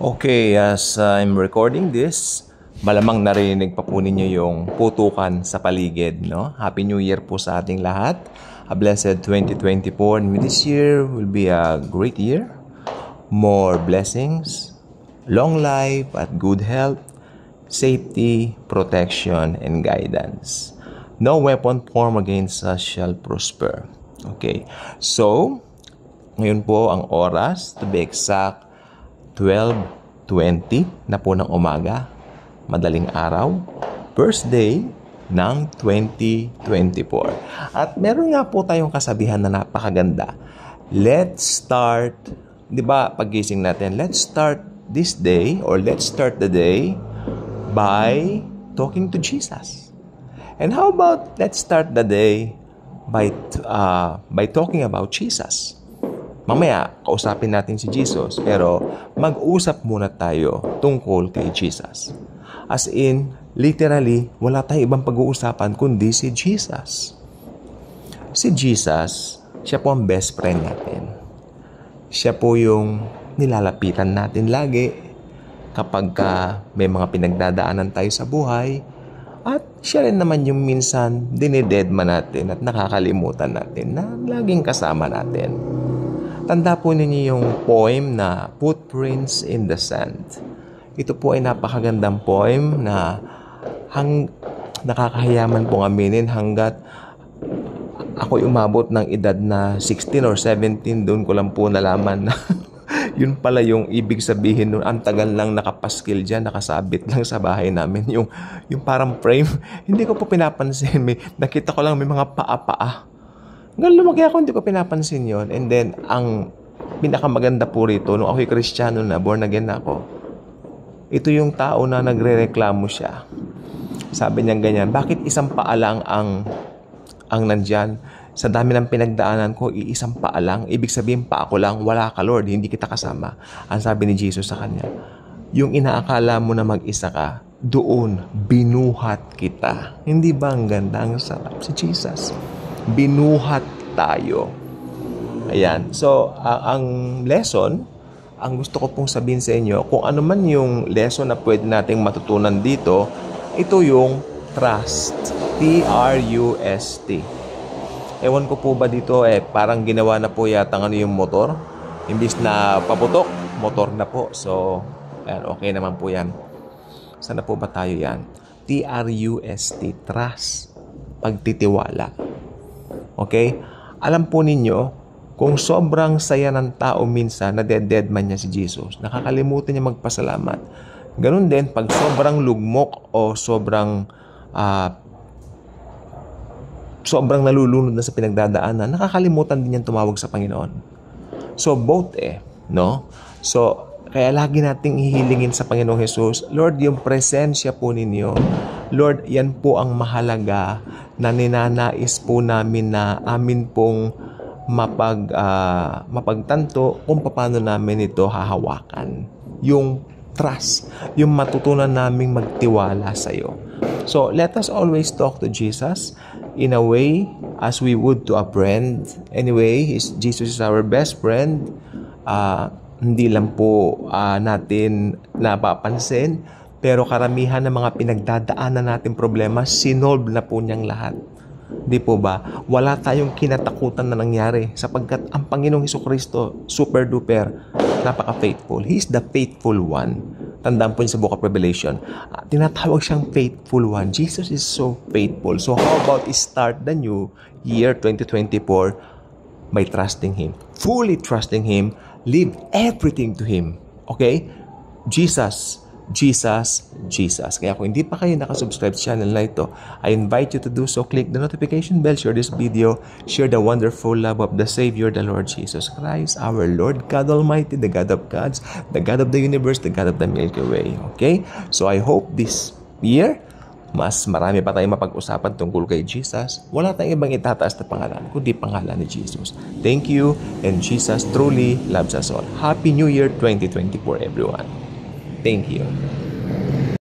Okay, as I'm recording this, malamang narinig pa po ninyo yung putukan sa paligid, no? Happy New Year po sa ating lahat. A blessed 2024. And this year will be a great year. More blessings, long life at good health, safety, protection, and guidance. No weapon formed against us shall prosper. Okay, so, ngayon po ang oras, to be exact, 12:20 na po ng umaga, madaling araw, first day ng 2024. At meron nga po tayong kasabihan na napakaganda. Let's start, di ba, paggising natin, let's start this day or let's start the day by talking to Jesus. And how about let's start the day by talking about Jesus? Mamaya, kausapin natin si Jesus, pero mag-usap muna tayo tungkol kay Jesus. As in, literally, wala tayong ibang pag-uusapan kundi si Jesus. Si Jesus, siya po ang best friend natin. Siya po yung nilalapitan natin lagi kapag may mga pinagdadaanan tayo sa buhay. At siya rin naman yung minsan dinededma natin at nakakalimutan natin na laging kasama natin. Tanda po ninyo yung poem na Footprints in the Sand. Ito po ay napakagandang poem na nakakahiyaman pong aminin hanggat ako'y umabot ng edad na 16 or 17, doon ko lang po nalaman na yun pala yung ibig sabihin nun. Ang tagal lang nakapaskil dyan, nakasabit lang sa bahay namin. Yung parang frame, hindi ko po pinapansin. Nakita ko lang may mga paa-paa. Ngayon lumaki ako, hindi ko pinapansin yon. And then, ang pinakamaganda po rito, nung ako'y Kristiyano na, born again ako, ito yung tao na nagre-reklamo siya. Sabi niya ganyan, bakit isang paa lang ang nandyan? Sa dami ng pinagdaanan ko, iisang paa lang. Ibig sabihin, paa ko lang, wala ka Lord, hindi kita kasama. Ang sabi ni Jesus sa kanya, yung inaakala mo na mag-isa ka, doon, binuhat kita. Hindi ba ang ganda? Ang sarap si Jesus. Binuhat tayo. Ayan. So, ang lesson, ang gusto ko pong sabihin sa inyo, kung ano man yung lesson na pwede nating matutunan dito, ito yung trust. T-R-U-S-T. Ewan ko po ba dito, parang ginawa na po yata yung motor. Imbis na paputok, motor na po. So, ayan, okay naman po yan. Saan na po ba tayo yan? T-R-U-S-T. Trust. Pagtitiwala. Okay? Alam po ninyo, kung sobrang saya ng tao minsan, na-dead man niya si Jesus, nakakalimutan niya magpasalamat. Ganun din, pag sobrang lugmok o sobrang nalulunod na sa pinagdadaanan, nakakalimutan din niyang tumawag sa Panginoon. So, both no? So, kaya lagi nating ihilingin sa Panginoong Jesus, Lord, yung presensya po ninyo, Lord, yan po ang mahalaga na ninanais po namin na amin pong mapagtanto kung paano namin ito hahawakan. Yung trust, yung matutunan naming magtiwala sa iyo. So, let us always talk to Jesus in a way as we would to a friend. Anyway, Jesus is our best friend. Hindi lang po natin napapansin, pero karamihan ng mga pinagdadaanan natin problema, sinolve na po niyang lahat. Di po ba? Wala tayong kinatakutan na nangyari sapagkat ang Panginoong Hesukristo, super duper, napaka-faithful. He is the faithful one. Tandaan po niyo sa Book of Revelation. Tinatawag siyang faithful one. Jesus is so faithful. So how about start the new year 2024 by trusting Him? Fully trusting Him. Leave everything to Him. Okay? Jesus. Kaya kung hindi pa kayo nakasubscribe sa channel na ito, I invite you to do so. Click the notification bell, share this video, share the wonderful love of the Savior, the Lord Jesus Christ, our Lord God Almighty, the God of gods, the God of the universe, the God of the Milky Way. Okay? So I hope this year, mas marami pa tayong mapag-usapan tungkol kay Jesus. Wala tayong ibang itataas na pangalan, kundi pangalan ni Jesus. Thank you, and Jesus truly loves us all. Happy New Year 2024, everyone. Thank you.